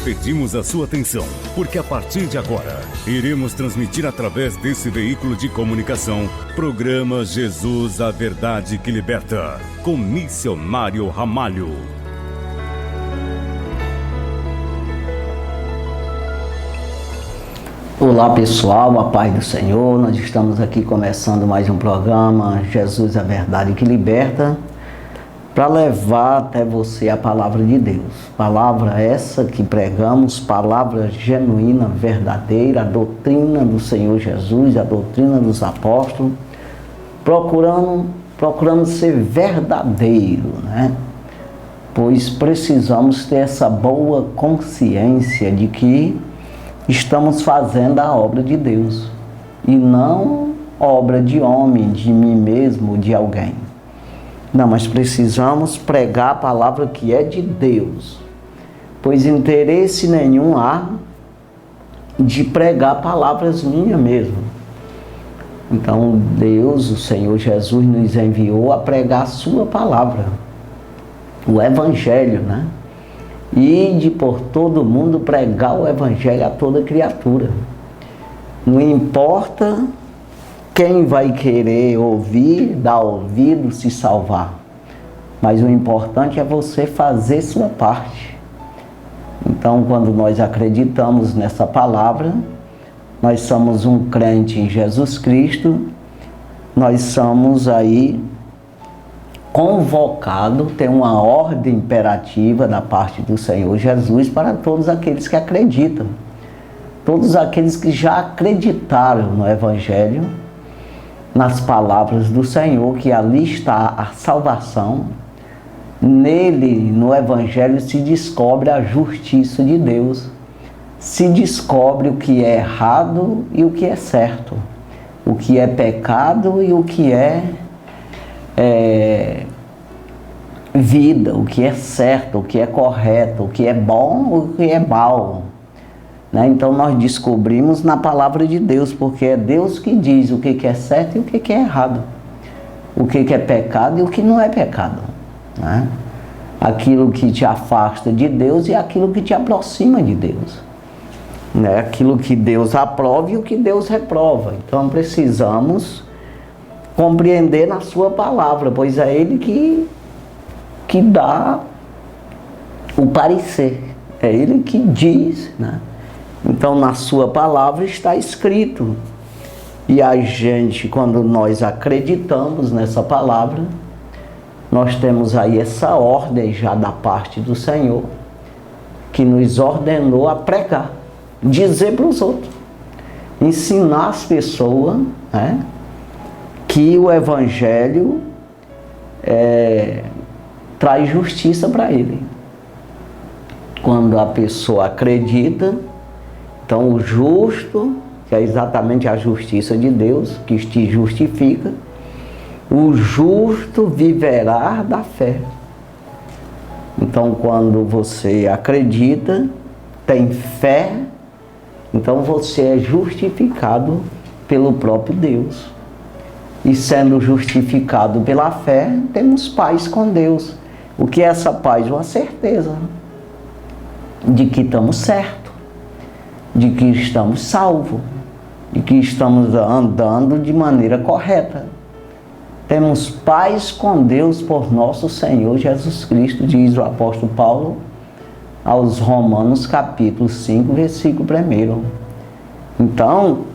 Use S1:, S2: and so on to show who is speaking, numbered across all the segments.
S1: Pedimos a sua atenção, porque a partir de agora, iremos transmitir através desse veículo de comunicação, programa Jesus, a Verdade que Liberta, com Missionário Ramalho.
S2: Olá pessoal, a paz do Senhor, nós estamos aqui começando mais um programa Jesus, a Verdade que Liberta, para levar até você a palavra de Deus. Palavra essa que pregamos, palavra genuína, verdadeira, a doutrina do Senhor Jesus, a doutrina dos apóstolos, procurando ser verdadeiro, né? Pois precisamos ter essa boa consciência de que estamos fazendo a obra de Deus e não obra de homem, de mim mesmo, de alguém. Não, mas precisamos pregar a palavra que é de Deus, pois interesse nenhum há de pregar palavras minhas mesmo. Então Deus, o Senhor Jesus, nos enviou a pregar a sua palavra, o Evangelho, né? E de por todo mundo pregar o Evangelho a toda criatura. Não importa quem vai querer ouvir, dar ouvido, se salvar. Mas o importante é você fazer sua parte. Então, quando nós acreditamos nessa palavra, nós somos um crente em Jesus Cristo, nós somos aí convocado, tem uma ordem imperativa da parte do Senhor Jesus para todos aqueles que acreditam. Todos aqueles que já acreditaram no Evangelho, nas palavras do Senhor, que ali está a salvação. Nele, no Evangelho, se descobre a justiça de Deus. Se descobre o que é errado e o que é certo. O que é pecado e o que é vida, o que é certo, o que é correto, o que é bom, o que é mal, né? Então nós descobrimos na palavra de Deus, porque é Deus que diz o que é certo e o que é errado, o que é pecado e o que não é pecado, né? Aquilo que te afasta de Deus e aquilo que te aproxima de Deus, né? Aquilo que Deus aprova e o que Deus reprova. Então precisamos compreender na sua palavra, pois é Ele que dá o parecer, é Ele que diz, né? Então na sua palavra está escrito, e a gente, quando nós acreditamos nessa palavra, nós temos aí essa ordem já da parte do Senhor, que nos ordenou a pregar, dizer para os outros, ensinar as pessoas, né, que o Evangelho traz justiça para ele. Quando a pessoa acredita, então o justo, que é exatamente a justiça de Deus, que te justifica, o justo viverá da fé. Então quando você acredita, tem fé, então você é justificado pelo próprio Deus. E sendo justificado pela fé, temos paz com Deus. O que é essa paz? Uma certeza de que estamos certos, de que estamos salvos, de que estamos andando de maneira correta. Temos paz com Deus por nosso Senhor Jesus Cristo, diz o apóstolo Paulo aos Romanos capítulo 5, versículo 1. Então,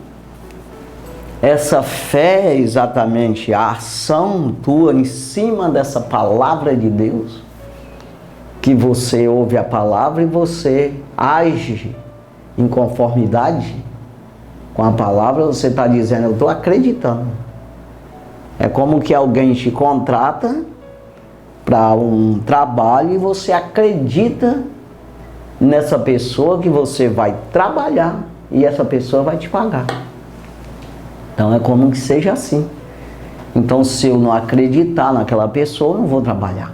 S2: essa fé é exatamente a ação tua em cima dessa palavra de Deus, que você ouve a palavra e você age em conformidade com a palavra. Você está dizendo, eu estou acreditando. É como que alguém te contrata para um trabalho e você acredita nessa pessoa que você vai trabalhar e essa pessoa vai te pagar. Então é como que seja assim. Então se eu não acreditar naquela pessoa, eu não vou trabalhar.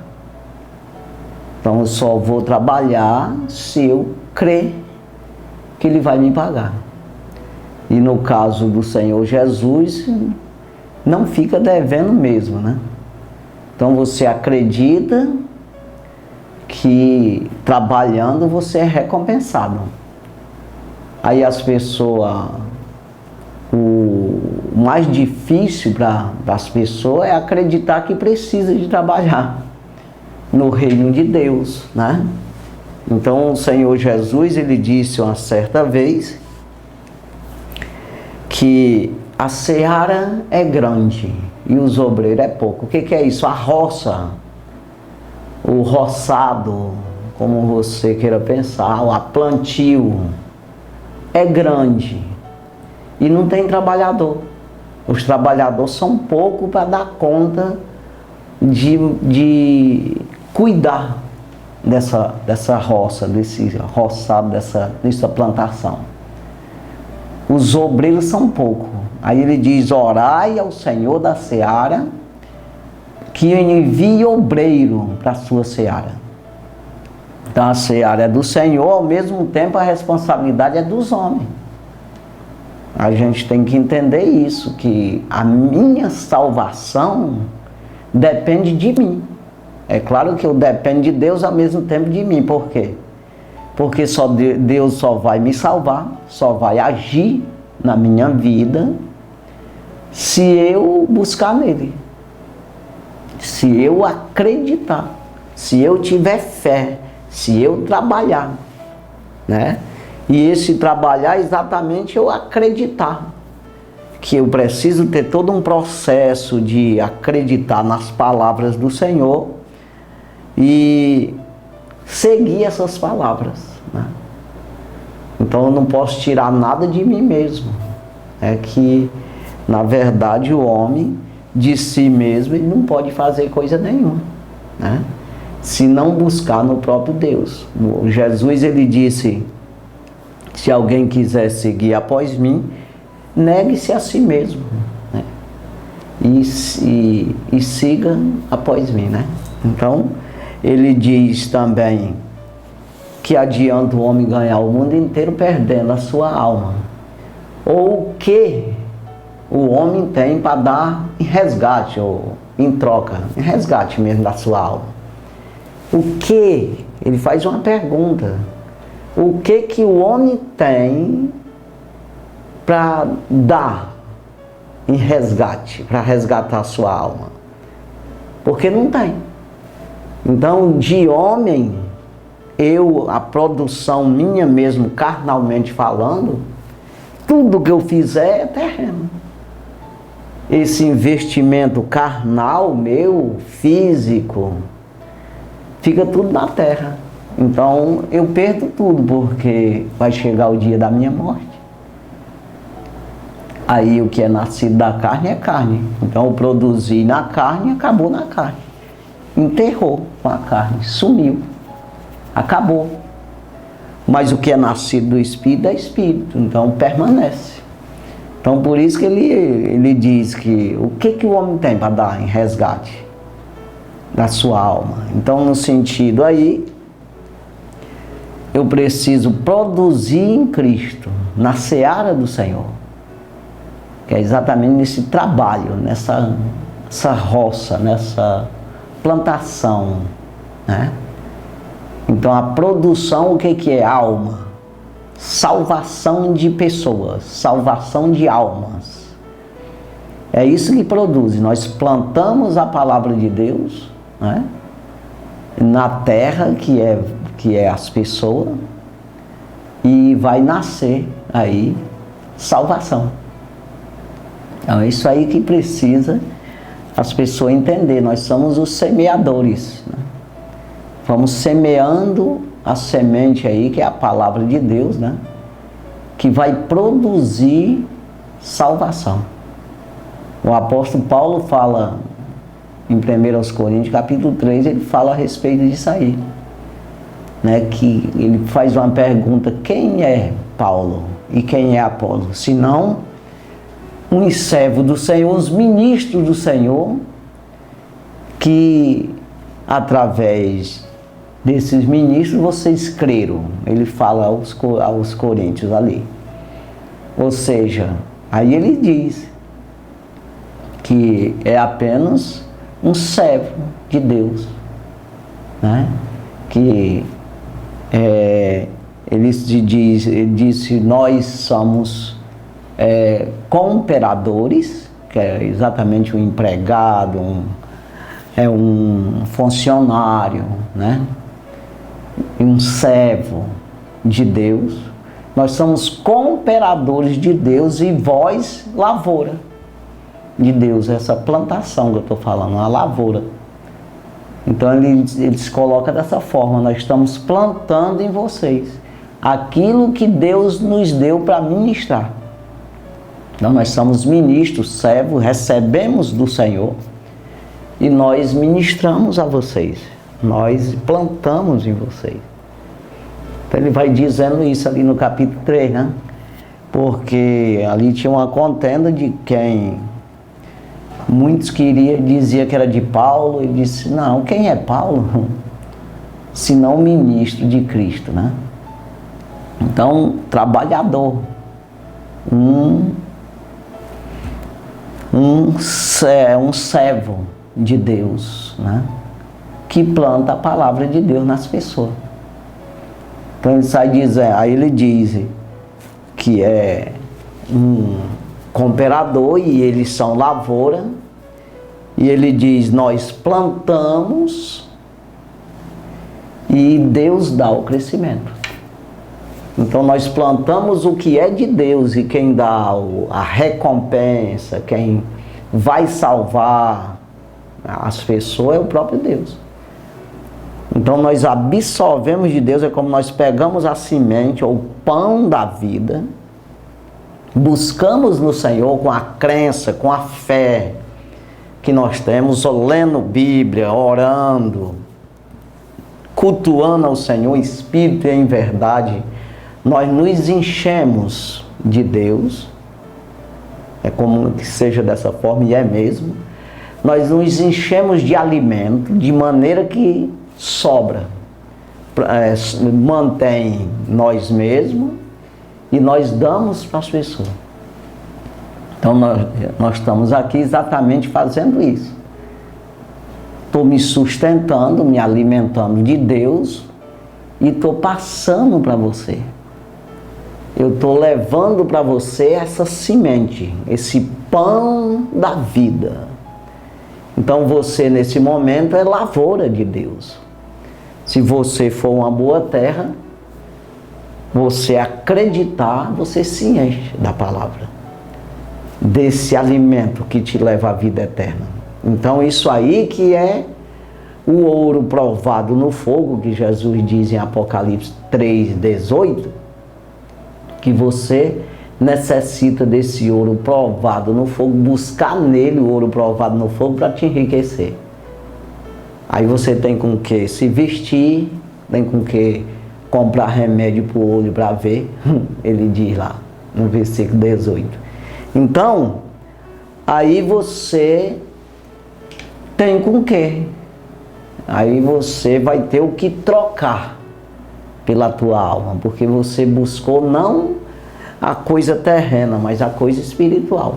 S2: Então eu só vou trabalhar se eu crer que Ele vai me pagar. E no caso do Senhor Jesus, não fica devendo mesmo, né? Então você acredita que trabalhando você é recompensado. Aí as pessoas, o mais difícil para as pessoas é acreditar que precisa de trabalhar no reino de Deus, né? Então o Senhor Jesus, ele disse uma certa vez que a seara é grande e os obreiros é pouco. O que é isso? A roça, o roçado, como você queira pensar, o plantio é grande e não tem trabalhador. Os trabalhadores são poucos para dar conta de cuidar dessa roça, desse roçado, dessa plantação. Os obreiros são poucos. Aí ele diz: orai ao Senhor da seara que envie obreiro para a sua seara. Então a seara é do Senhor, ao mesmo tempo a responsabilidade é dos homens. A gente tem que entender isso, que a minha salvação depende de mim. É claro que eu dependo de Deus ao mesmo tempo de mim. Por quê? Porque Deus só vai me salvar, só vai agir na minha vida se eu buscar nele. Se eu acreditar, se eu tiver fé, se eu trabalhar, né? E esse trabalhar é exatamente eu acreditar. Que eu preciso ter todo um processo de acreditar nas palavras do Senhor e seguir essas palavras, né? Então eu não posso tirar nada de mim mesmo. É que, na verdade, o homem de si mesmo ele não pode fazer coisa nenhuma, né? Se não buscar no próprio Deus. Jesus, ele disse: se alguém quiser seguir após mim, negue-se a si mesmo, né? E siga após mim, né? Então, ele diz também que adianta o homem ganhar o mundo inteiro perdendo a sua alma. Ou o que o homem tem para dar em resgate, ou em troca, em resgate mesmo da sua alma. O que? Ele faz uma pergunta. O que o homem tem para dar em resgate, para resgatar a sua alma? Porque não tem. Então, de homem, a produção minha mesmo, carnalmente falando, tudo que eu fizer é terreno. Esse investimento carnal meu, físico, fica tudo na terra. Então eu perdo tudo, porque vai chegar o dia da minha morte. Aí o que é nascido da carne é carne. Então eu produzi na carne, acabou na carne. Enterrou com a carne, sumiu, acabou. Mas o que é nascido do Espírito é Espírito, então permanece. Então por isso que ele diz que o que o homem tem para dar em resgate da sua alma. Então no sentido aí, eu preciso produzir em Cristo, na seara do Senhor, que é exatamente nesse trabalho, nessa roça, nessa plantação, né? Então a produção, o que é alma? Salvação de pessoas, salvação de almas. É isso que produz. Nós plantamos a palavra de Deus, né, na terra, que é as pessoas, e vai nascer aí salvação. Então é isso aí que precisa as pessoas entender. Nós somos os semeadores, né? Vamos semeando a semente aí, que é a palavra de Deus, né, que vai produzir salvação. O apóstolo Paulo fala em 1 Coríntios capítulo 3, ele fala a respeito disso aí, né, que ele faz uma pergunta: quem é Paulo e quem é Apolo? Senão um servo do Senhor, os ministros do Senhor, que através desses ministros vocês creram. Ele fala aos coríntios ali. Ou seja, aí ele diz que é apenas um servo de Deus, né, que ele disse, nós somos cooperadores, que é exatamente um empregado, um funcionário, né? Um servo de Deus. Nós somos cooperadores de Deus e vós, lavoura de Deus, essa plantação que eu estou falando, a lavoura. Então ele se coloca dessa forma, nós estamos plantando em vocês aquilo que Deus nos deu para ministrar. Então nós somos ministros, servos, recebemos do Senhor e nós ministramos a vocês, nós plantamos em vocês. Então ele vai dizendo isso ali no capítulo 3, né? Porque ali tinha uma contenda de quem muitos dizia que era de Paulo. Ele disse, não, quem é Paulo? Senão ministro de Cristo, né? Então, trabalhador, um servo de Deus, né? Que planta a palavra de Deus nas pessoas. Então ele sai dizendo, aí ele diz que é um cooperador e eles são lavoura, e ele diz, nós plantamos e Deus dá o crescimento. Então nós plantamos o que é de Deus e quem dá a recompensa, quem vai salvar as pessoas é o próprio Deus. Então nós absorvemos de Deus, é como nós pegamos a semente ou o pão da vida, buscamos no Senhor com a crença, com a fé que nós temos, lendo Bíblia, orando, cultuando ao Senhor, em espírito e em verdade, nós nos enchemos de Deus, é comum que seja dessa forma, e é mesmo, nós nos enchemos de alimento, de maneira que sobra, mantém nós mesmos e nós damos para as pessoas. Então nós estamos aqui exatamente fazendo isso. Estou me sustentando, me alimentando de Deus e estou passando para você. Eu estou levando para você essa semente, esse pão da vida. Então você nesse momento é lavoura de Deus. Se você for uma boa terra, você acreditar, você se enche da palavra, desse alimento que te leva à vida eterna. Então isso aí que é o ouro provado no fogo, que Jesus diz em Apocalipse 3:18, que você necessita desse ouro provado no fogo, buscar nele o ouro provado no fogo para te enriquecer. Aí você tem com que se vestir, tem com que comprar remédio para o olho para ver, ele diz lá no versículo 18. Então, aí você tem com que? Aí você vai ter o que trocar pela tua alma, porque você buscou não a coisa terrena, mas a coisa espiritual.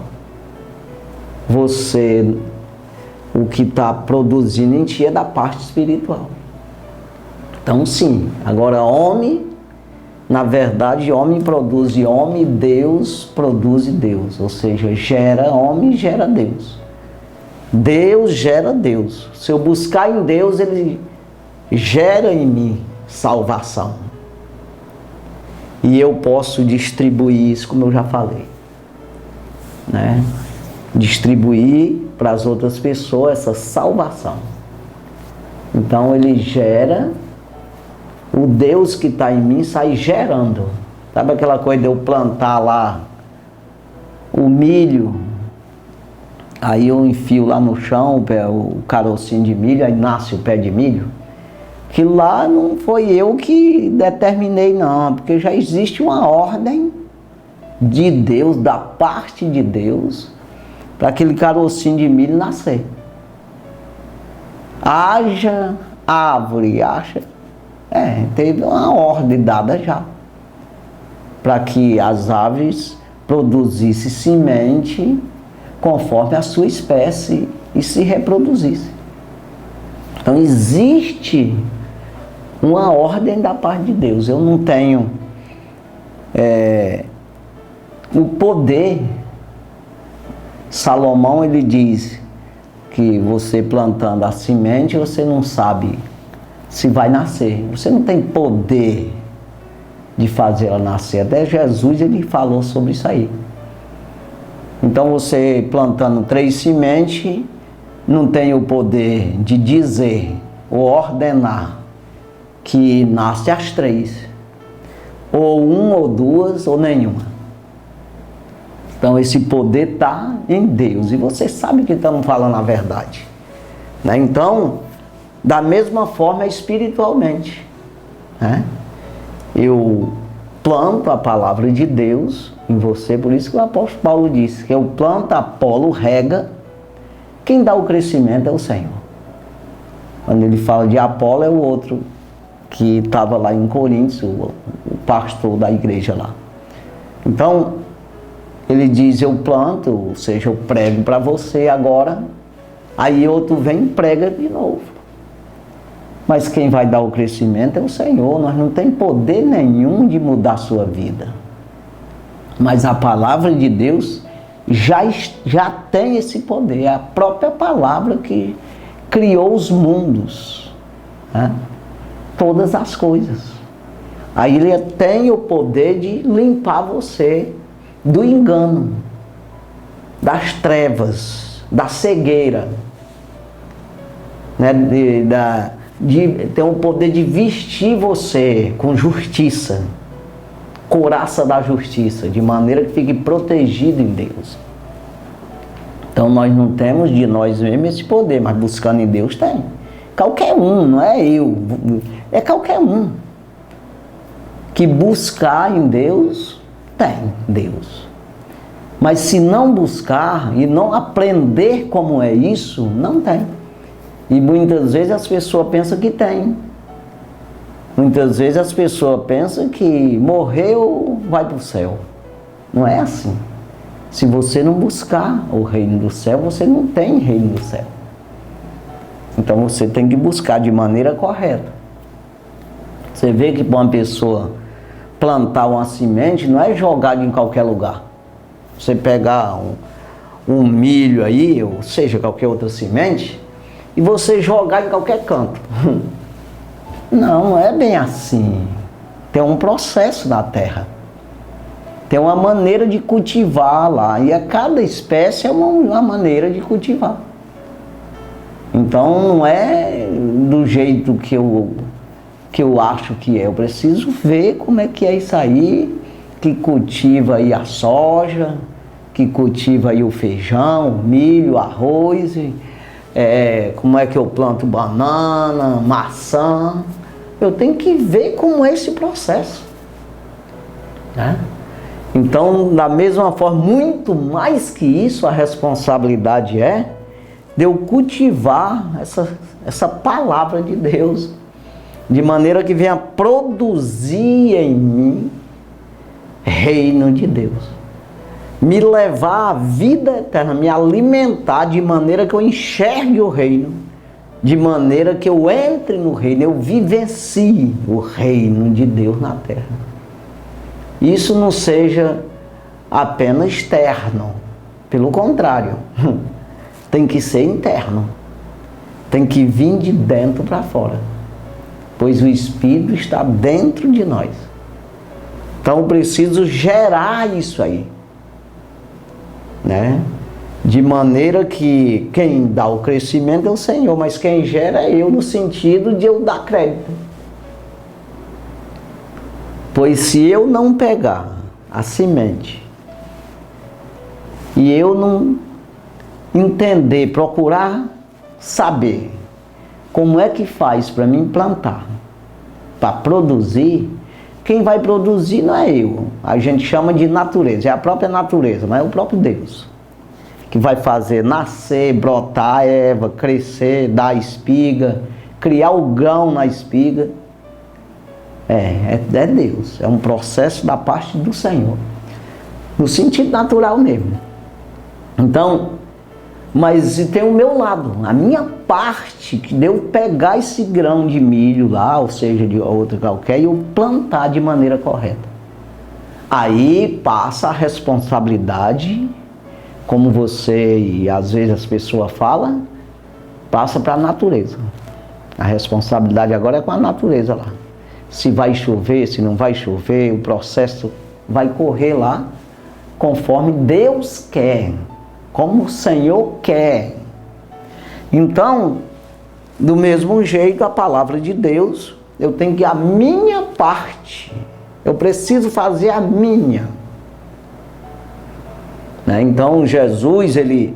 S2: O que está produzindo em ti é da parte espiritual. Então sim, agora homem, na verdade homem produz homem, Deus produz Deus, ou seja, gera homem, gera Deus. Deus gera Deus. Se eu buscar em Deus, Ele gera em mim salvação. E eu posso distribuir isso, como eu já falei, né? Distribuir para as outras pessoas essa salvação. Então Ele gera, o Deus que está em mim sai gerando. Sabe aquela coisa de eu plantar lá o milho, aí eu enfio lá no chão o carocinho de milho, aí nasce o pé de milho? Que lá não foi eu que determinei não, porque já existe uma ordem de Deus, da parte de Deus, para aquele carocinho de milho nascer. Haja árvore, teve uma ordem dada já, para que as árvores produzissem semente conforme a sua espécie e se reproduzissem. Então existe uma ordem da parte de Deus. Eu não tenho o poder. Salomão, ele diz que você plantando a semente, você não sabe se vai nascer. Você não tem poder de fazer ela nascer. Até Jesus, ele falou sobre isso aí. Então você plantando 3 sementes, não tem o poder de dizer ou ordenar que nasce as 3. Ou 1 ou 2 ou nenhuma. Então esse poder está em Deus. E você sabe que estamos falando a verdade, né? Então, da mesma forma espiritualmente, né? Eu planto a palavra de Deus em você. Por isso que o apóstolo Paulo disse que eu planto, Apolo rega, quem dá o crescimento é o Senhor. Quando ele fala de Apolo, é o outro que estava lá em Coríntios, o pastor da igreja lá. Então ele diz, eu planto, ou seja, eu prego para você agora, aí outro vem e prega de novo. Mas quem vai dar o crescimento é o Senhor. Nós não temos poder nenhum de mudar a sua vida. Mas a palavra de Deus já tem esse poder. É a própria palavra que criou os mundos, né? Todas as coisas. Aí ele tem o poder de limpar você do engano, das trevas, da cegueira, né? Tem o poder de vestir você com justiça, couraça da justiça, de maneira que fique protegido em Deus. Então nós não temos de nós mesmos esse poder, mas buscando em Deus tem. Qualquer um, não é eu, é qualquer um que buscar em Deus, tem Deus. Mas se não buscar e não aprender como é isso, não tem. E muitas vezes as pessoas pensam que tem. Muitas vezes as pessoas pensam que morreu, vai para o céu. Não é assim. Se você não buscar o reino do céu, você não tem reino do céu. Então você tem que buscar de maneira correta. Você vê que para uma pessoa plantar uma semente não é jogado em qualquer lugar. Você pegar um milho aí, ou seja, qualquer outra semente, e você jogar em qualquer canto. Não é bem assim. Tem um processo na terra. Tem uma maneira de cultivar lá. E a cada espécie é uma maneira de cultivar. Então não é do jeito que eu acho que é. Eu preciso ver como é que é isso aí, que cultiva aí a soja, que cultiva aí o feijão, o milho, o arroz, como é que eu planto banana, maçã. Eu tenho que ver como é esse processo, né? Então, da mesma forma, muito mais que isso, a responsabilidade é de eu cultivar essa palavra de Deus, de maneira que venha produzir em mim reino de Deus, me levar à vida eterna, me alimentar de maneira que eu enxergue o reino, de maneira que eu entre no reino, eu vivencie o reino de Deus na terra. Isso não seja apenas externo, pelo contrário, tem que ser interno, tem que vir de dentro para fora, pois o Espírito está dentro de nós. Então eu preciso gerar isso aí, né? De maneira que quem dá o crescimento é o Senhor, mas quem gera é eu, no sentido de eu dar crédito. Pois se eu não pegar a semente e eu não entender, procurar saber como é que faz para mim plantar, para produzir, quem vai produzir não é eu. A gente chama de natureza, é a própria natureza, mas é o próprio Deus que vai fazer nascer, brotar a erva, crescer, dar espiga, criar o grão na espiga. É Deus, é um processo da parte do Senhor, no sentido natural mesmo. Então, Mas tem o meu lado, a minha parte, que de eu pegar esse grão de milho lá, ou seja, de outra qualquer, e eu plantar de maneira correta. Aí passa a responsabilidade, como você e às vezes as pessoas falam, passa para a natureza. A responsabilidade agora é com a natureza lá. Se vai chover, se não vai chover, o processo vai correr lá conforme Deus quer, como o Senhor quer. Então, do mesmo jeito, a palavra de Deus, eu tenho que a minha parte, eu preciso fazer a minha. Então, Jesus, ele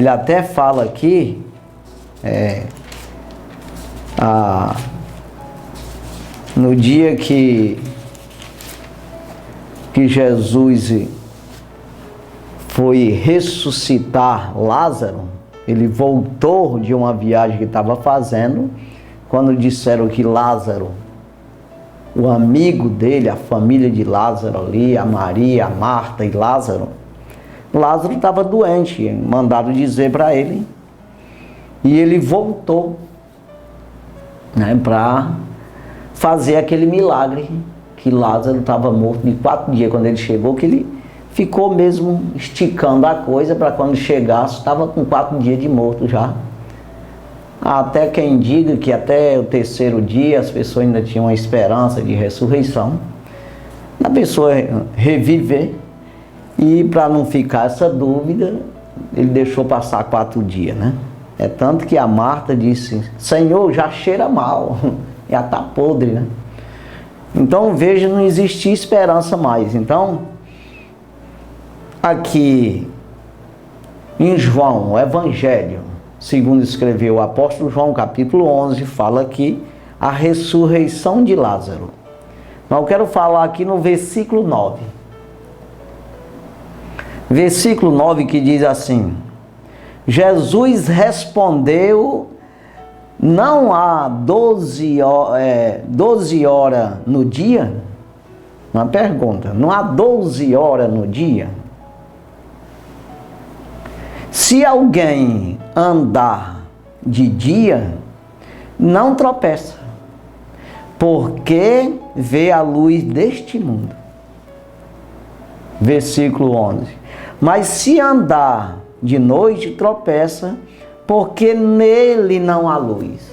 S2: até fala aqui, no dia que Jesus foi ressuscitar Lázaro, ele voltou de uma viagem que estava fazendo, quando disseram que Lázaro, o amigo dele, a família de Lázaro ali, a Maria, a Marta e Lázaro estava doente, mandaram dizer para ele, e ele voltou, para fazer aquele milagre, que Lázaro estava morto de 4 dias, quando ele chegou, que ele ficou mesmo esticando a coisa para quando chegasse, estava com 4 dias de morto já. Até quem diga que até o 3º dia as pessoas ainda tinham uma esperança de ressurreição, a pessoa reviver, e para não ficar essa dúvida, ele deixou passar 4 dias, É tanto que a Marta disse, Senhor, já cheira mal, já está podre, Então veja, não existia esperança mais. Então, aqui em João, o Evangelho, segundo escreveu o apóstolo João, capítulo 11, fala aqui a ressurreição de Lázaro. Mas eu quero falar aqui no versículo 9. Versículo 9 que diz assim, Jesus respondeu, não há 12 horas no dia? Uma pergunta, não há 12 horas no dia? Se alguém andar de dia, não tropeça, porque vê a luz deste mundo. Versículo 11. Mas se andar de noite, tropeça, porque nele não há luz.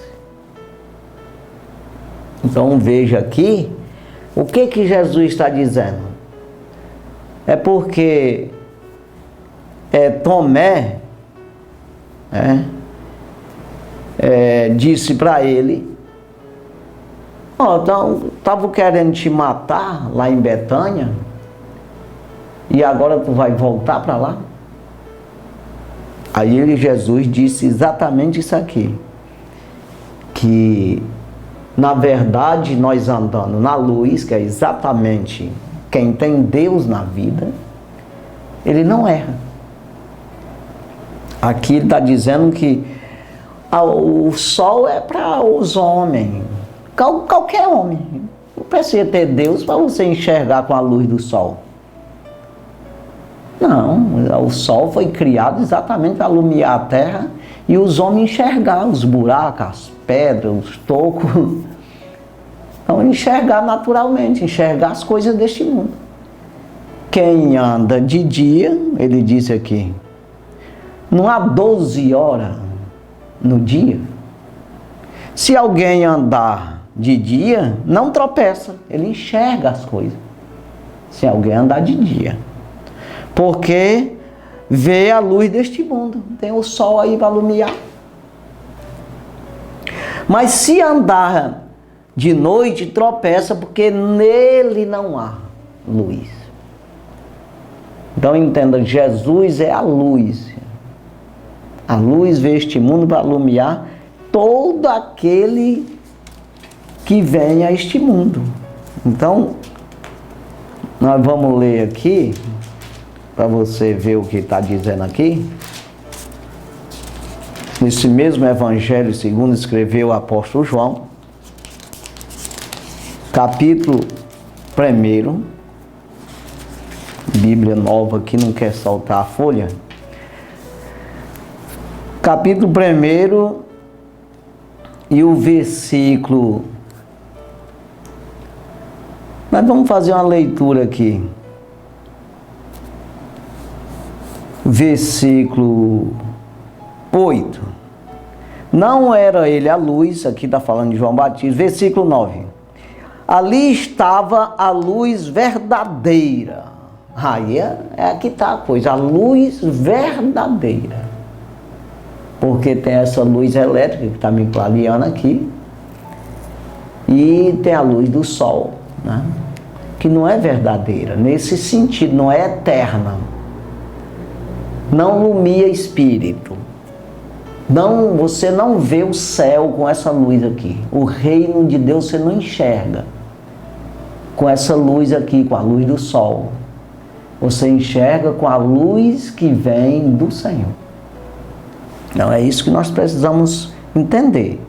S2: Então veja aqui, o que Jesus está dizendo? É porque Tomé disse para ele, então, estavam querendo te matar lá em Betânia, e agora tu vai voltar para lá? Aí Jesus disse exatamente isso aqui, que na verdade nós andando na luz, que é exatamente quem tem Deus na vida, ele não erra. Aqui ele está dizendo que o sol é para os homens, qualquer homem. Não precisa ter Deus para você enxergar com a luz do sol. Não, o sol foi criado exatamente para iluminar a terra e os homens enxergar os buracos, as pedras, os tocos. Então enxergar naturalmente, enxergar as coisas deste mundo. Quem anda de dia, ele disse aqui, não há 12 horas no dia. Se alguém andar de dia, não tropeça, ele enxerga as coisas. Se alguém andar de dia. Porque vê a luz deste mundo. Tem o sol aí para iluminar. Mas se andar de noite, tropeça, porque nele não há luz. Então entenda, Jesus é a luz. A luz vê este mundo para iluminar todo aquele que vem a este mundo. Então, nós vamos ler aqui, para você ver o que está dizendo aqui. Nesse mesmo Evangelho, segundo escreveu o apóstolo João, capítulo 1, Bíblia nova aqui, não quer soltar a folha. capítulo 1 e o versículo. Nós vamos fazer uma leitura aqui. Versículo 8. Não era ele a luz, aqui está falando de João Batista. Versículo 9. Ali estava a luz verdadeira. Aí aqui está a coisa, a luz verdadeira. Porque tem essa luz elétrica que está me clareando aqui. E tem a luz do sol, né? Que não é verdadeira, nesse sentido, não é eterna. Não ilumina espírito. Não, você não vê o céu com essa luz aqui. O reino de Deus você não enxerga com essa luz aqui, com a luz do sol. Você enxerga com a luz que vem do Senhor. Então é isso que nós precisamos entender.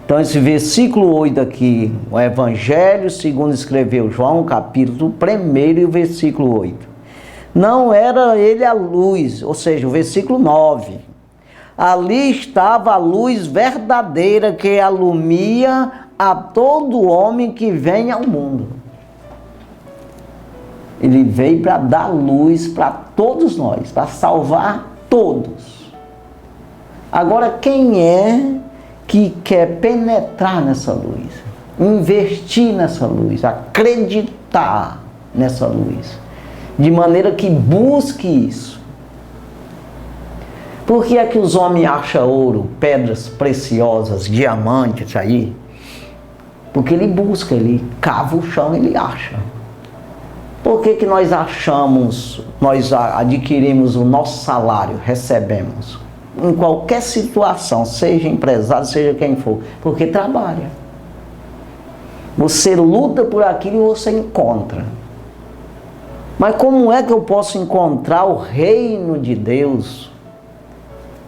S2: Então esse versículo 8 aqui, o Evangelho segundo escreveu João, capítulo 1 e o versículo 8. Não era ele a luz, ou seja, o versículo 9. Ali estava a luz verdadeira que alumia a todo homem que vem ao mundo. Ele veio para dar luz para todos nós, para salvar todos. Agora, quem é que quer penetrar nessa luz, investir nessa luz, acreditar nessa luz, de maneira que busque isso? Por que é que os homens acham ouro, pedras preciosas, diamantes aí? Porque ele busca, ele cava o chão, ele acha. Por que que nós achamos, nós adquirimos o nosso salário, recebemos? Em qualquer situação, seja empresário, seja quem for, porque trabalha. Você luta por aquilo e você encontra. Mas como é que eu posso encontrar o reino de Deus?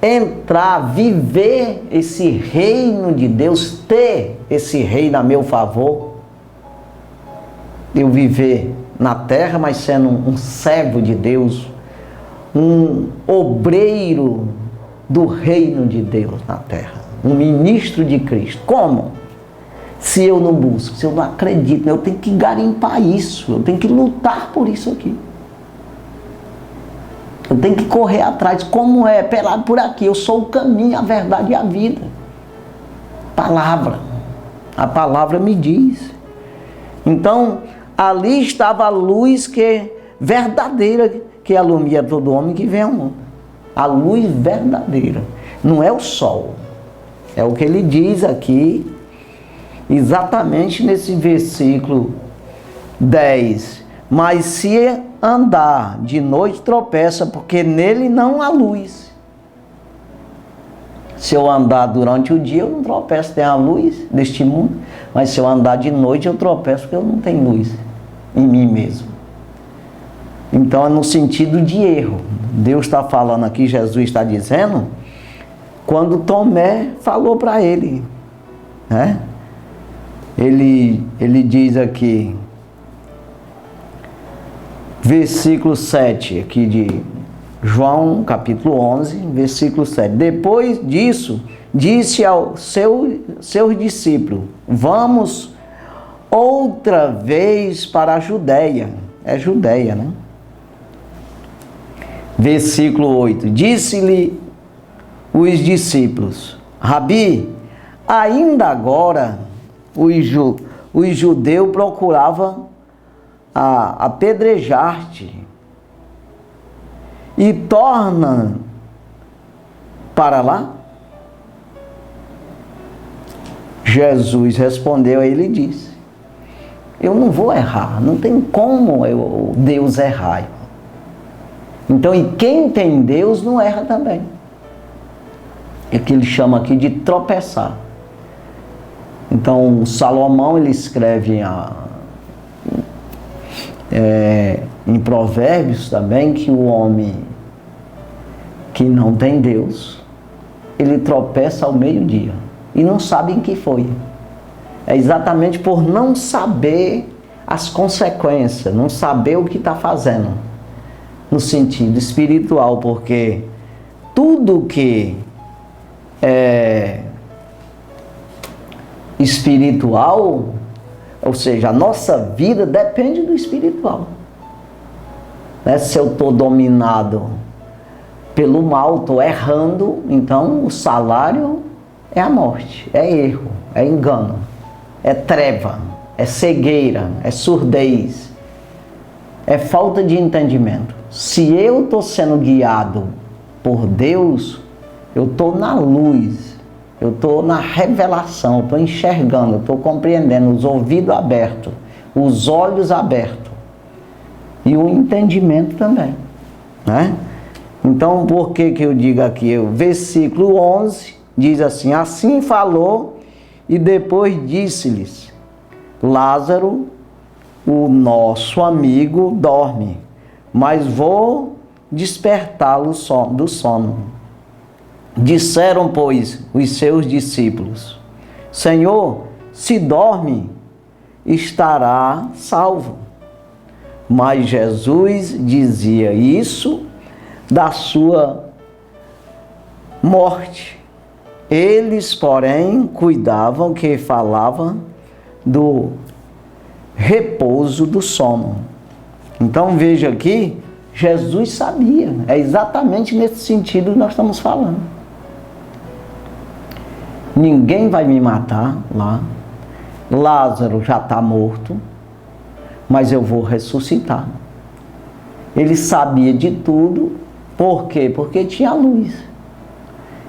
S2: Entrar, viver esse reino de Deus, ter esse reino a meu favor? Eu viver na terra, mas sendo um servo de Deus, um obreiro do reino de Deus na terra, um ministro de Cristo. Como? Se eu não busco, se eu não acredito, eu tenho que garimpar isso, eu tenho que lutar por isso aqui. Eu tenho que correr atrás. Como é? Por aqui, eu sou o caminho, a verdade e a vida. Palavra. A palavra me diz. Então, ali estava a luz que verdadeira, que alumia todo homem que vem ao mundo. A luz verdadeira. Não é o sol. É o que ele diz aqui, exatamente nesse versículo 10. Mas se andar de noite tropeça, porque nele não há luz. Se eu andar durante o dia, eu não tropeço, tem a luz deste mundo. Mas se eu andar de noite, eu tropeço, porque eu não tenho luz em mim mesmo. Então é no sentido de erro. Deus está falando aqui, Jesus está dizendo, quando Tomé falou para ele, né? Ele diz aqui, versículo 7 aqui de João, capítulo 11, versículo 7. Depois disso, disse aos seus discípulos, vamos outra vez para a Judeia. É Judeia, né? Versículo 8. Disse-lhe os discípulos, Rabi, ainda agora os judeus procuravam apedrejar-te e torna para lá? Jesus respondeu a ele e disse, eu não vou errar, não tem como Deus errar. Então, e quem tem Deus não erra também. É que ele chama aqui de tropeçar. Então, Salomão, ele escreve em Provérbios também, que o homem que não tem Deus, ele tropeça ao meio-dia e não sabe em que foi. É exatamente por não saber as consequências, não saber o que está fazendo, no sentido espiritual, porque tudo que espiritual, ou seja, a nossa vida depende do espiritual. Né? Se eu estou dominado pelo mal, estou errando, então o salário é a morte, é erro, é engano, é treva, é cegueira, é surdez, é falta de entendimento. Se eu estou sendo guiado por Deus, eu estou na luz, eu estou na revelação, eu estou enxergando, eu estou compreendendo, os ouvidos abertos, os olhos abertos e o entendimento também, né? Então, por que eu digo aqui? O versículo 11 diz assim: assim falou e depois disse-lhes: Lázaro, o nosso amigo, dorme, mas vou despertá-lo do sono. Disseram, pois, os seus discípulos: Senhor, se dorme, estará salvo. Mas Jesus dizia isso da sua morte. Eles, porém, cuidavam que falava do repouso do sono. Então veja aqui, Jesus sabia, é exatamente nesse sentido que nós estamos falando. Ninguém vai me matar lá, Lázaro já está morto, mas eu vou ressuscitar. Ele sabia de tudo, por quê? Porque tinha luz.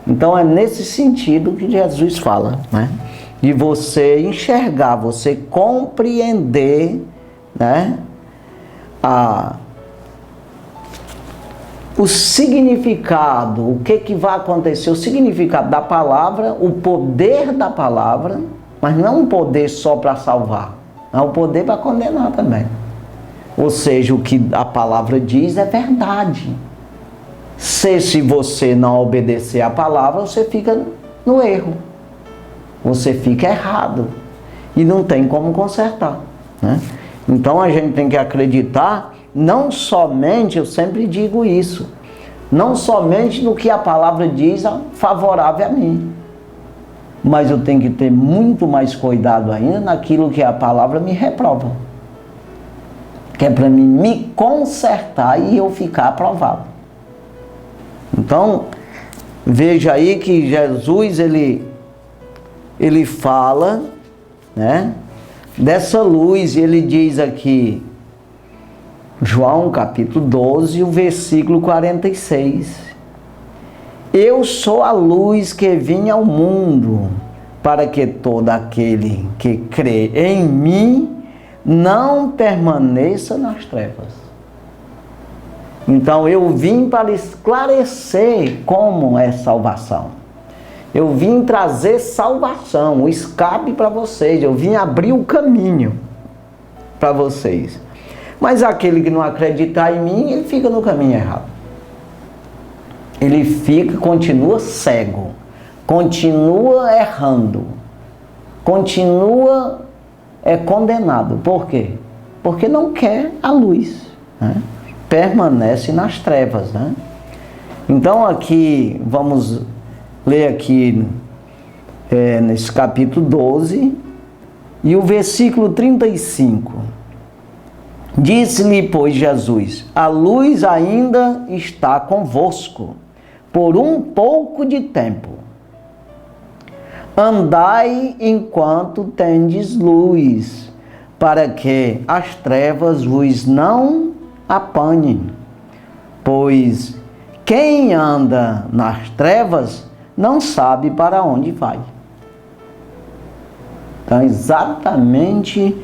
S2: Então é nesse sentido que Jesus fala, né? De você enxergar, você compreender, né? O significado, o que vai acontecer, o significado da palavra, o poder da palavra, mas não um poder só para salvar, é um poder para condenar também. Ou seja, o que a palavra diz é verdade. Se você não obedecer a palavra, você fica no erro. Você fica errado. E não tem como consertar, né? Então a gente tem que acreditar, não somente, eu sempre digo isso, não somente no que a palavra diz favorável a mim, mas eu tenho que ter muito mais cuidado ainda naquilo que a palavra me reprova, que é para mim me consertar e eu ficar aprovado. Então, veja aí que Jesus, ele fala, né, dessa luz, ele diz aqui, João capítulo 12, o versículo 46. Eu sou a luz que vim ao mundo, para que todo aquele que crê em mim não permaneça nas trevas. Então eu vim para esclarecer como é salvação. Eu vim trazer salvação, o escape para vocês. Eu vim abrir o caminho para vocês. Mas aquele que não acreditar em mim, ele fica no caminho errado. Ele continua cego, continua errando, continua condenado. Por quê? Porque não quer a luz, né? Permanece nas trevas, né? Então aqui, vamos ler aqui nesse capítulo 12 e o versículo 35. Disse-lhe, pois, Jesus: a luz ainda está convosco por um pouco de tempo. Andai enquanto tendes luz, para que as trevas vos não apanhem. Pois quem anda nas trevas não sabe para onde vai. Então, exatamente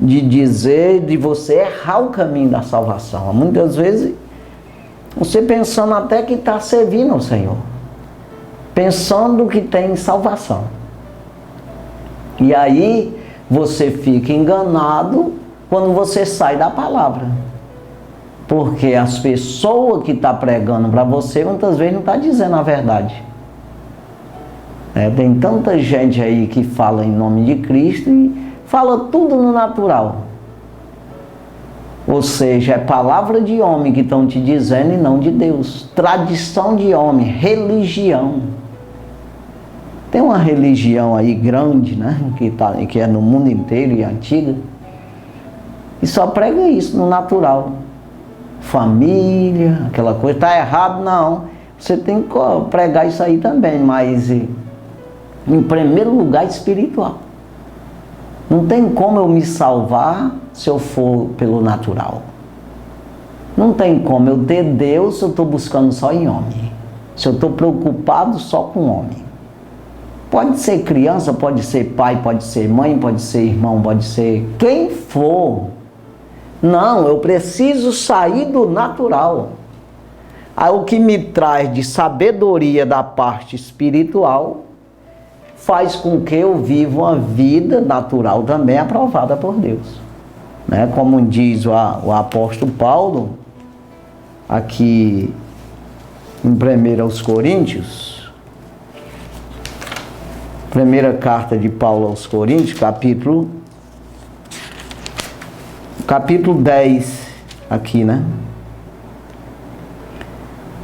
S2: de dizer, de você errar o caminho da salvação. Muitas vezes, você pensando até que está servindo ao Senhor, pensando que tem salvação. E aí, você fica enganado quando você sai da palavra. Porque as pessoas que estão pregando para você, muitas vezes não estão dizendo a verdade. Tem tanta gente aí que fala em nome de Cristo e fala tudo no natural. Ou seja, é palavra de homem que estão te dizendo e não de Deus. Tradição de homem, religião. Tem uma religião aí grande, né? Que é no mundo inteiro e antiga. E só prega isso no natural. Família, aquela coisa. Está errado? Não. Você tem que pregar isso aí também, mas em primeiro lugar espiritual. Não tem como eu me salvar se eu for pelo natural. Não tem como eu ter Deus se eu estou buscando só em homem. Se eu estou preocupado só com homem. Pode ser criança, pode ser pai, pode ser mãe, pode ser irmão, pode ser quem for. Não, eu preciso sair do natural. Aí o que me traz de sabedoria da parte espiritual faz com que eu viva uma vida natural também aprovada por Deus. Né? Como diz o apóstolo Paulo, aqui em 1 Coríntios, primeira carta de Paulo aos Coríntios, capítulo 10, aqui, né?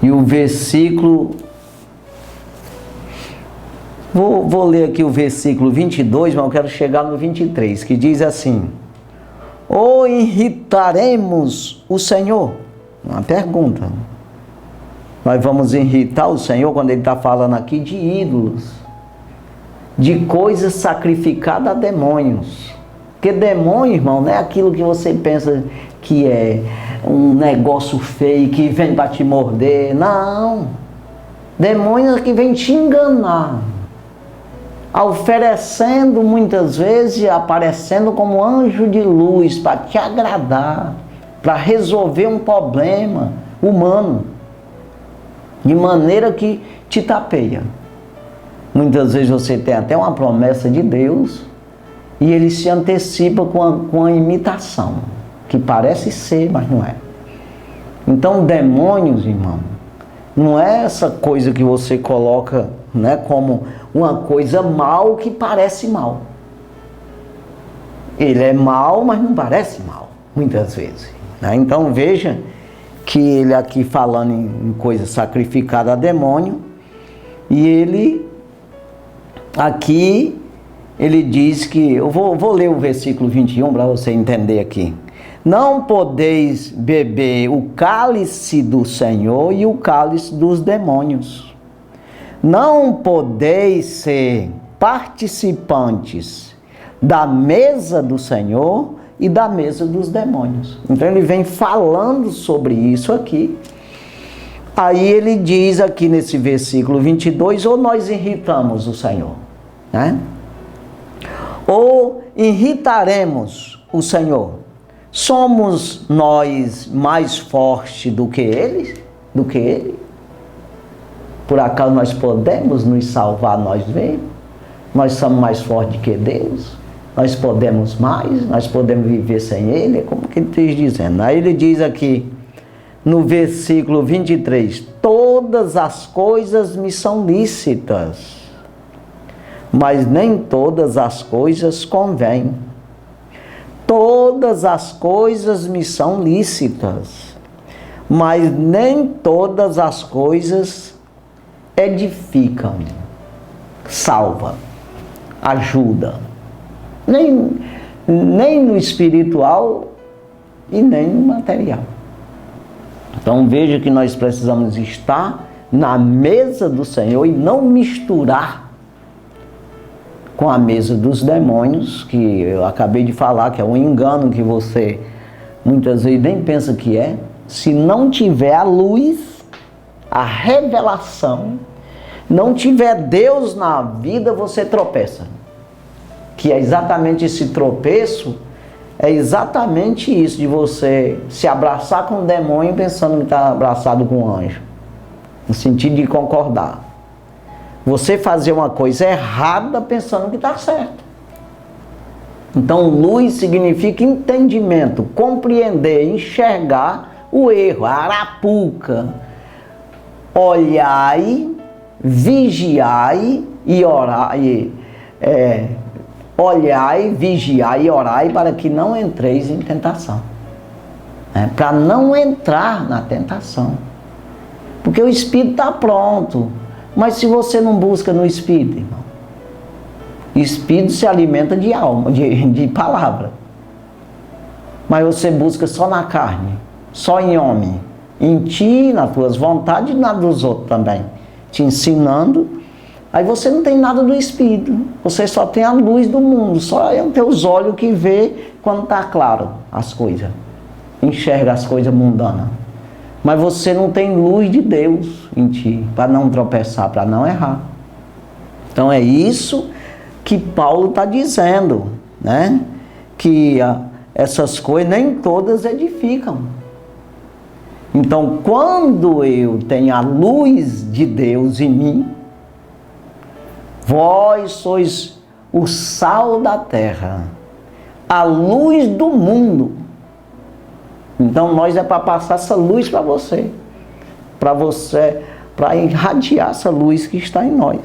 S2: E o versículo... Vou ler aqui o versículo 22, mas eu quero chegar no 23, que diz assim: ou irritaremos o Senhor? Uma pergunta. Nós vamos irritar o Senhor quando Ele está falando aqui de ídolos, de coisas sacrificadas a demônios. Porque demônio, irmão, não é aquilo que você pensa que é um negócio feio, que vem para te morder. Não. Demônio é que vem te enganar, oferecendo muitas vezes, aparecendo como anjo de luz para te agradar, para resolver um problema humano, de maneira que te tapeia. Muitas vezes você tem até uma promessa de Deus e ele se antecipa com a imitação, que parece ser, mas não é. Então, demônios, irmão, não é essa coisa que você coloca, né, como uma coisa mal que parece mal. Ele é mal, mas não parece mal, muitas vezes. Né? Então veja que ele aqui falando em coisa sacrificada a demônio, e ele aqui, ele diz que, eu vou ler o versículo 21 para você entender aqui. Não podeis beber o cálice do Senhor e o cálice dos demônios. Não podeis ser participantes da mesa do Senhor e da mesa dos demônios. Então ele vem falando sobre isso aqui. Aí ele diz aqui nesse versículo 22, ou nós irritamos o Senhor, né? Ou irritaremos o Senhor. Somos nós mais fortes do que ele? Por acaso nós podemos nos salvar nós mesmos? Nós somos mais fortes que Deus? Nós podemos mais? Nós podemos viver sem Ele? É como que ele está dizendo. Aí ele diz aqui, no versículo 23, todas as coisas me são lícitas, mas nem todas as coisas convêm. Todas as coisas me são lícitas, mas nem todas as coisas edificam, salva, ajuda. Nem no espiritual e nem no material. Então veja que nós precisamos estar na mesa do Senhor e não misturar com a mesa dos demônios, que eu acabei de falar, que é um engano que você muitas vezes nem pensa que é. Se não tiver a luz, a revelação, não tiver Deus na vida, você tropeça. Que é exatamente esse tropeço, é exatamente isso, de você se abraçar com o demônio pensando que está abraçado com um anjo, no sentido de concordar. Você fazer uma coisa errada pensando que está certo. Então, luz significa entendimento, compreender, enxergar o erro, a arapuca. Olhai, vigiai e orai. Olhai, vigiai e orai para que não entreis em tentação. né? Para não entrar na tentação. Porque o Espírito está pronto. Mas se você não busca no Espírito, irmão, Espírito se alimenta de alma, de palavra. Mas você busca só na carne, só em homem, em ti, nas tuas vontades e nas dos outros também, te ensinando. Aí você não tem nada do Espírito, você só tem a luz do mundo, só é os teus olhos que vê quando está claro as coisas, enxerga as coisas mundanas. Mas você não tem luz de Deus em ti, para não tropeçar, para não errar. Então é isso que Paulo está dizendo, né? Que essas coisas nem todas edificam. Então, quando eu tenho a luz de Deus em mim, vós sois o sal da terra, a luz do mundo. Então, nós é para passar essa luz para você, para irradiar essa luz que está em nós.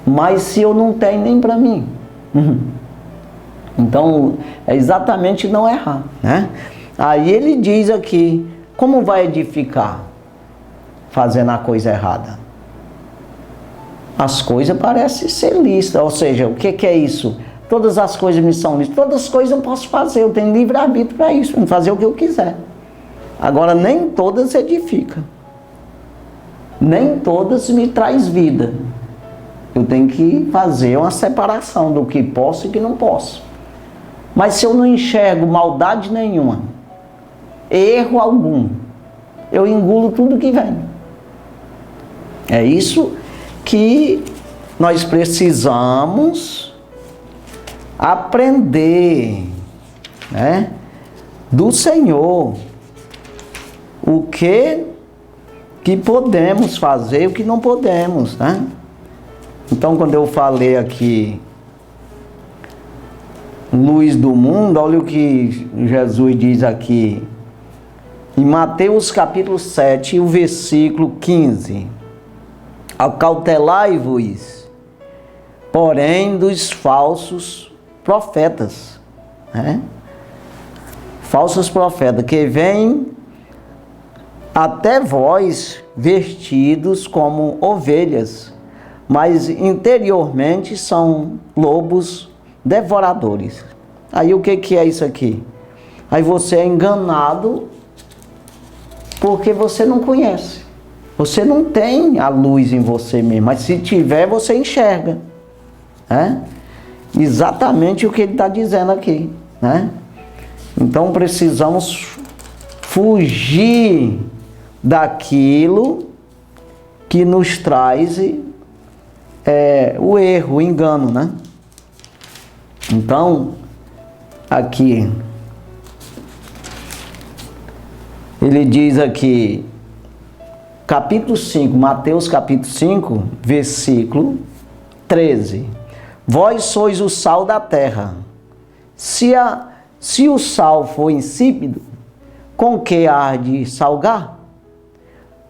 S2: Mas se eu não tenho nem para mim, então é exatamente não errar, né? Aí ele diz aqui, como vai edificar fazendo a coisa errada? As coisas parecem ser lícitas, ou seja, o que é isso? Todas as coisas me são lícitas, todas as coisas eu posso fazer, eu tenho livre-arbítrio para isso, para fazer o que eu quiser. Agora, nem todas edificam, nem todas me traz vida. Eu tenho que fazer uma separação do que posso e que não posso. Mas se eu não enxergo maldade nenhuma, erro algum, eu engulo tudo que vem. É isso que nós precisamos aprender, né, do Senhor. O que podemos fazer e o que não podemos, né? Então, quando eu falei aqui, luz do mundo, olha o que Jesus diz aqui, em Mateus capítulo 7, o versículo 15. Acautelai-vos, porém, dos falsos profetas, né? Falsos profetas, que vêm até vós vestidos como ovelhas, mas interiormente são lobos devoradores. Aí o que é isso aqui? Aí você é enganado porque você não conhece. Você não tem a luz em você mesmo, mas se tiver, você enxerga, né? Exatamente o que ele está dizendo aqui, né? Então precisamos fugir daquilo que nos traz o erro, o engano, né? Então, aqui, ele diz aqui, capítulo 5, Mateus capítulo 5, versículo 13. Vós sois o sal da terra. Se o sal for insípido, com que há de salgar?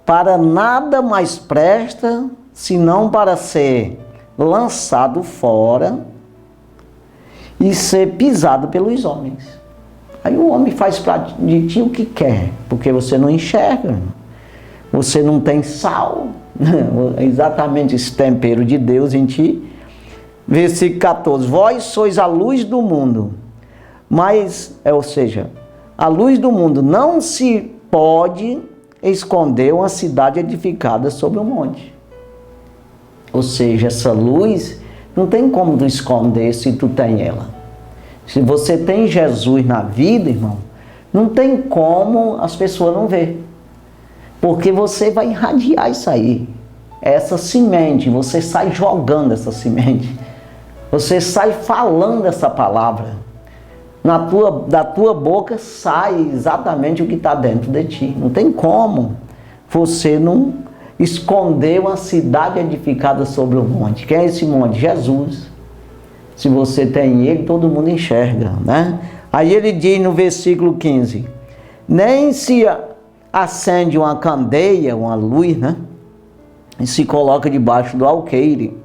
S2: Para nada mais presta, senão para ser lançado fora e ser pisado pelos homens. Aí o homem faz de ti o que quer, porque você não enxerga, você não tem sal, exatamente esse tempero de Deus em ti. Versículo 14, vós sois a luz do mundo, mas, ou seja, a luz do mundo não se pode esconder uma cidade edificada sobre um monte. Ou seja, essa luz não tem como tu esconder se tu tem ela. Se você tem Jesus na vida, irmão, não tem como as pessoas não ver. Porque você vai irradiar isso aí. Essa semente, você sai jogando essa semente. Você sai falando essa palavra. Da tua boca sai exatamente o que está dentro de ti. Não tem como você não esconder uma cidade edificada sobre um monte. Quem é esse monte? Jesus. Se você tem ele, todo mundo enxerga, né? Aí ele diz no versículo 15, nem se acende uma candeia, uma luz, né? E se coloca debaixo do alqueire,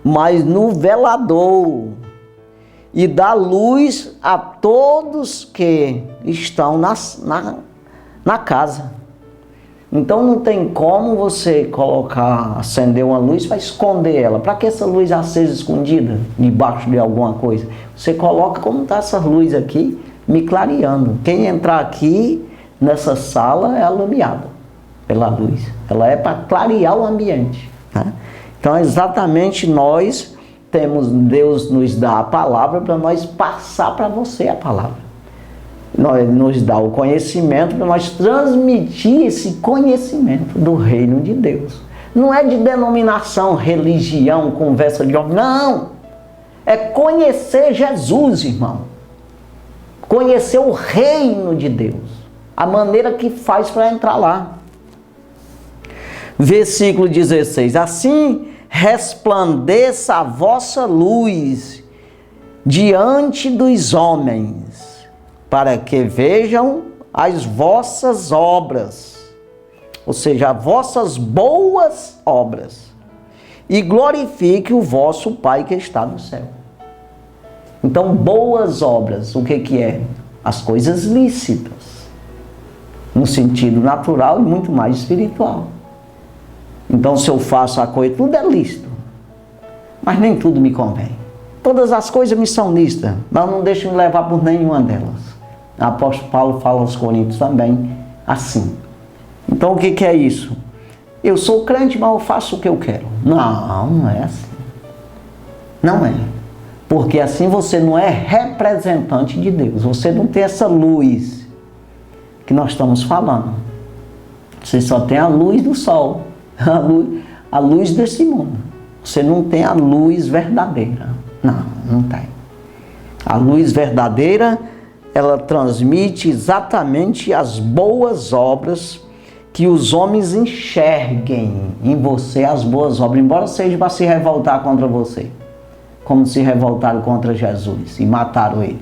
S2: mas no velador, e dá luz a todos que estão na casa. Então não tem como você acender uma luz para esconder ela. Para que essa luz acesa escondida debaixo de alguma coisa? Você coloca como está essa luz aqui, me clareando. Quem entrar aqui nessa sala é alumiado pela luz. Ela é para clarear o ambiente, né? Então exatamente Deus nos dá a palavra para nós passar para você a palavra. Nos dá o conhecimento para nós transmitir esse conhecimento do reino de Deus. Não é de denominação, religião, conversa de homem, não. É conhecer Jesus, irmão. Conhecer o reino de Deus. A maneira que faz para entrar lá. Versículo 16. Assim resplandeça a vossa luz diante dos homens, para que vejam as vossas obras, ou seja, as vossas boas obras, e glorifique o vosso Pai que está no céu. Então, boas obras, o que é? As coisas lícitas, no sentido natural e muito mais espiritual. Então, se eu faço a coisa, tudo é lícito, mas nem tudo me convém. Todas as coisas me são lícitas, mas eu não deixo me levar por nenhuma delas. O apóstolo Paulo fala aos Coríntios também assim. Então o que é isso? Eu sou crente, mas eu faço o que eu quero. Não, não é assim. Não é. Porque assim você não é representante de Deus. Você não tem essa luz que nós estamos falando. Você só tem a luz do sol, a luz desse mundo. Você não tem a luz verdadeira. Não, não tem. A luz verdadeira, ela transmite exatamente as boas obras, que os homens enxerguem em você as boas obras, embora seja para se revoltar contra você, como se revoltaram contra Jesus e mataram ele.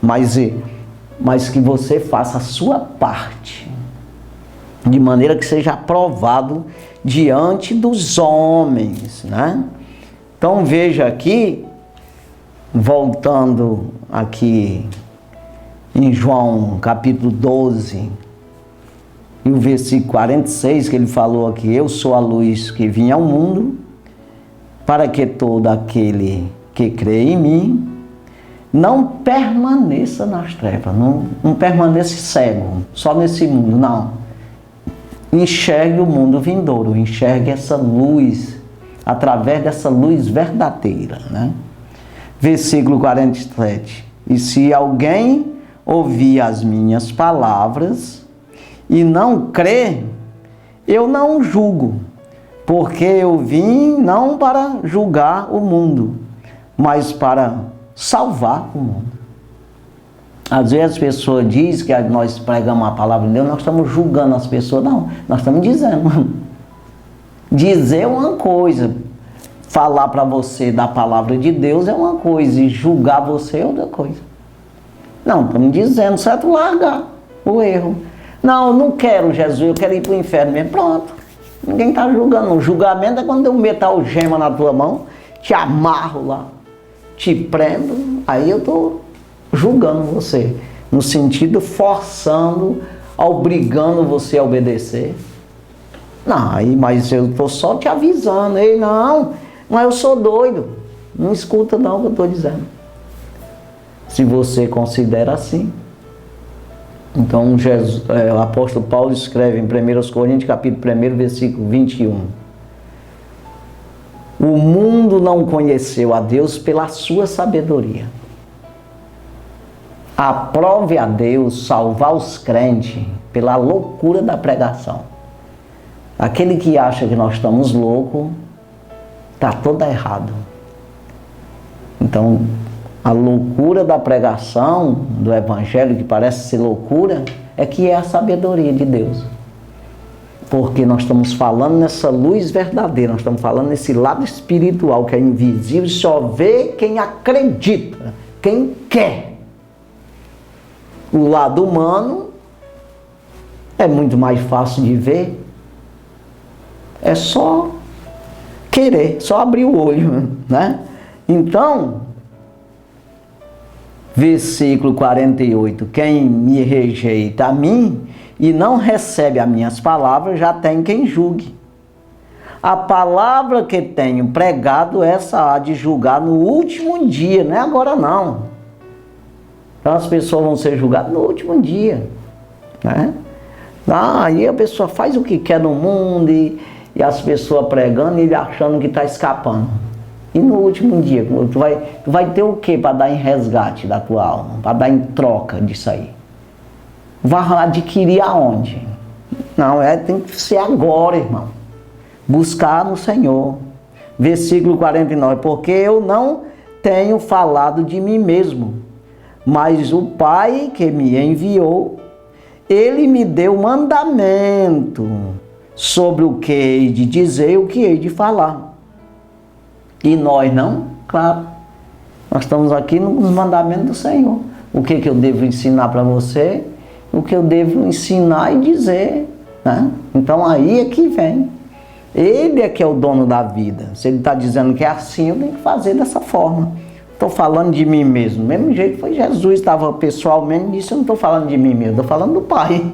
S2: Mas que você faça a sua parte, de maneira que seja aprovado diante dos homens, né? Então veja aqui, voltando aqui em João capítulo 12, e o versículo 46, que ele falou aqui: eu sou a luz que vim ao mundo, para que todo aquele que crê em mim não permaneça nas trevas, não permaneça cego, só nesse mundo, não. Enxergue o mundo vindouro, enxergue essa luz, através dessa luz verdadeira, né? Versículo 47, e se alguém ouvir as minhas palavras e não crê, eu não julgo, porque eu vim não para julgar o mundo, mas para salvar o mundo. Às vezes as pessoas dizem que nós pregamos a palavra de Deus, nós estamos julgando as pessoas. Não, nós estamos dizendo. Dizer é uma coisa, falar para você da palavra de Deus é uma coisa, e julgar você é outra coisa. Não, estamos dizendo, certo? Largar o erro. Não, eu não quero Jesus, eu quero ir para o inferno mesmo. Pronto. Ninguém está julgando. O julgamento é quando eu meto a algema na tua mão, te amarro lá, te prendo, aí eu estou julgando você. No sentido, forçando, obrigando você a obedecer. Não, aí, mas eu estou só te avisando. Ei, não, mas eu sou doido. Não escuta não o que eu estou dizendo. Se você considera assim. Então, o apóstolo Paulo escreve em 1 Coríntios, capítulo 1, versículo 21. O mundo não conheceu a Deus pela sua sabedoria. Aprove a Deus salvar os crentes pela loucura da pregação. Aquele que acha que nós estamos loucos, está todo errado. Então, a loucura da pregação do Evangelho, que parece ser loucura, é que é a sabedoria de Deus. Porque nós estamos falando nessa luz verdadeira, nós estamos falando nesse lado espiritual que é invisível, só vê quem acredita, quem quer. O lado humano é muito mais fácil de ver. É só querer, só abrir o olho, né? Então, Versículo 48. Quem me rejeita a mim e não recebe as minhas palavras, já tem quem julgue. A palavra que tenho pregado, essa há de julgar no último dia, não é agora não. Então as pessoas vão ser julgadas no último dia, né? Aí a pessoa faz o que quer no mundo e as pessoas pregando e ele achando que está escapando. E no último dia, tu vai ter o que para dar em resgate da tua alma? Para dar em troca disso aí? Vai adquirir aonde? Não, tem que ser agora, irmão. Buscar no Senhor. Versículo 49. Porque eu não tenho falado de mim mesmo, mas o Pai que me enviou, Ele me deu mandamento sobre o que hei de dizer e o que hei de falar. E nós não? Claro. Nós estamos aqui nos mandamentos do Senhor. O que eu devo ensinar para você, o que eu devo ensinar e dizer, né? Então aí é que vem. Ele é que é o dono da vida. Se ele está dizendo que é assim, eu tenho que fazer dessa forma. Estou falando de mim mesmo. Do mesmo jeito foi Jesus, estava pessoalmente e disse, eu não estou falando de mim mesmo, estou falando do Pai.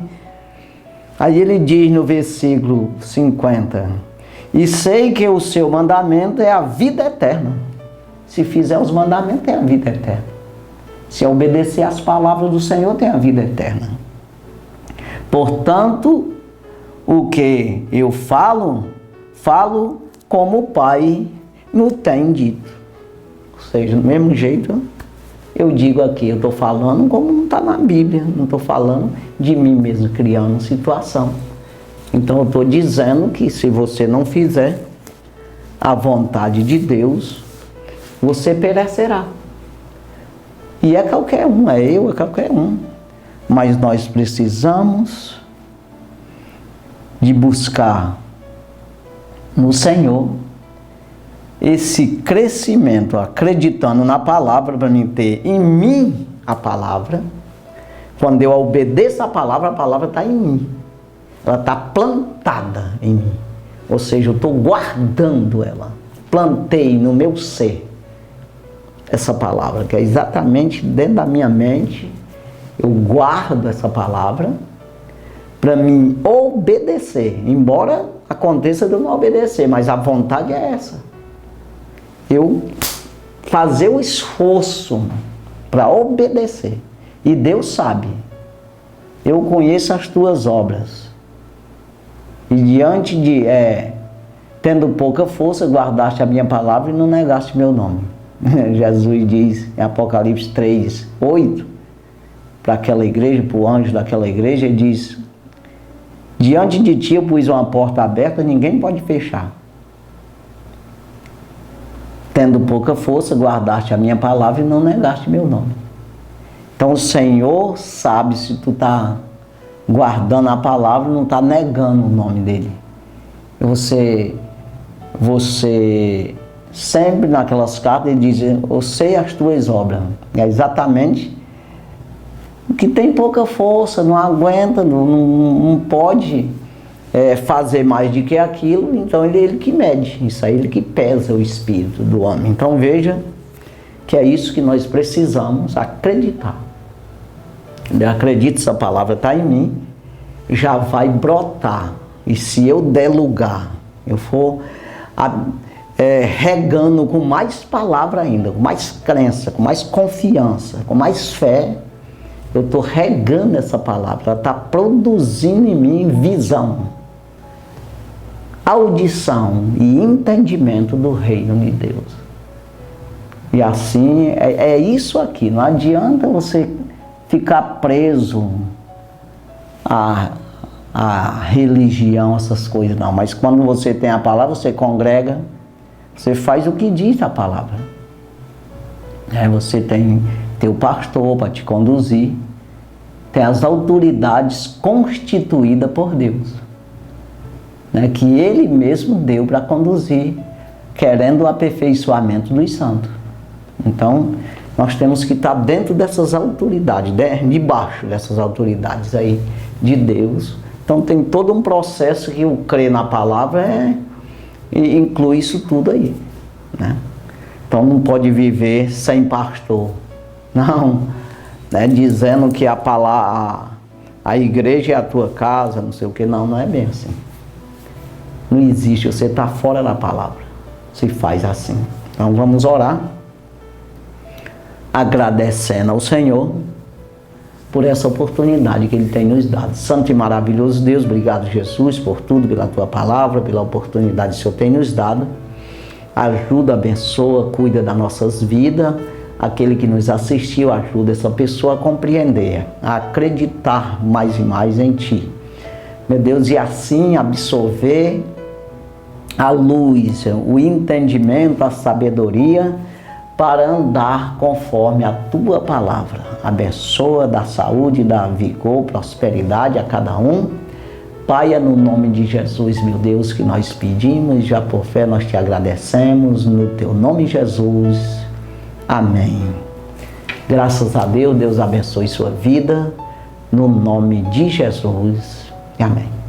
S2: Aí ele diz no versículo 50, e sei que o seu mandamento é a vida eterna. Se fizer os mandamentos, tem a vida eterna. Se obedecer às palavras do Senhor, tem a vida eterna. Portanto, o que eu falo como o Pai me tem dito. Ou seja, do mesmo jeito, eu digo aqui, eu estou falando como não está na Bíblia, não estou falando de mim mesmo, criando situação. Então eu estou dizendo que se você não fizer a vontade de Deus, você perecerá. E é qualquer um, é eu, é qualquer um. Mas nós precisamos de buscar no Senhor esse crescimento, acreditando na palavra, para mim ter em mim a palavra. Quando eu obedeço a palavra está em mim. Ela está plantada em mim. Ou seja, eu estou guardando ela. Plantei no meu ser essa palavra, que é exatamente dentro da minha mente. Eu guardo essa palavra para mim obedecer. Embora aconteça de eu não obedecer, mas a vontade é essa. Eu fazer o esforço para obedecer. E Deus sabe. Eu conheço as tuas obras. E diante de, tendo pouca força, guardaste a minha palavra e não negaste meu nome. Jesus diz em Apocalipse 3, 8, para aquela igreja, para o anjo daquela igreja, ele diz, diante de ti eu pus uma porta aberta, ninguém pode fechar. Tendo pouca força, guardaste a minha palavra e não negaste meu nome. Então o Senhor sabe se tu está guardando a palavra e não está negando o nome dele. Você sempre naquelas cartas ele diz, eu sei as tuas obras. É exatamente o que tem pouca força, não aguenta, não pode fazer mais do que aquilo, então ele que mede, isso aí ele que pesa o espírito do homem. Então veja que é isso que nós precisamos acreditar. Eu acredito, essa palavra está em mim, já vai brotar. E se eu der lugar, eu for regando com mais palavra ainda, com mais crença, com mais confiança, com mais fé, eu estou regando essa palavra, ela está produzindo em mim visão, audição e entendimento do reino de Deus. E assim, é isso aqui, não adianta você ficar preso à religião, essas coisas não, mas quando você tem a palavra, você congrega, você faz o que diz a palavra. Você tem teu pastor para te conduzir, tem as autoridades constituídas por Deus, que Ele mesmo deu para conduzir, querendo o aperfeiçoamento dos santos. Então, nós temos que estar dentro dessas autoridades, debaixo dessas autoridades aí de Deus. Então tem todo um processo que o crer na palavra inclui isso tudo aí, né? Então não pode viver sem pastor, Não, né, dizendo que a palavra, a igreja é a tua casa, não sei o que, não é bem assim. Não existe, você está fora da palavra, se faz assim. Então vamos orar, agradecendo ao Senhor por essa oportunidade que Ele tem nos dado. Santo e maravilhoso Deus, obrigado Jesus por tudo, pela Tua palavra, pela oportunidade que o Senhor tem nos dado. Ajuda, abençoa, cuida das nossas vidas. Aquele que nos assistiu, ajuda essa pessoa a compreender, a acreditar mais e mais em Ti. Meu Deus, e assim absorver a luz, o entendimento, a sabedoria, para andar conforme a Tua palavra. Abençoa, dá saúde, dá vigor, prosperidade a cada um. Pai, é no nome de Jesus, meu Deus, que nós pedimos, já por fé nós Te agradecemos, no Teu nome, Jesus. Amém. Graças a Deus, Deus abençoe sua vida, no nome de Jesus. Amém.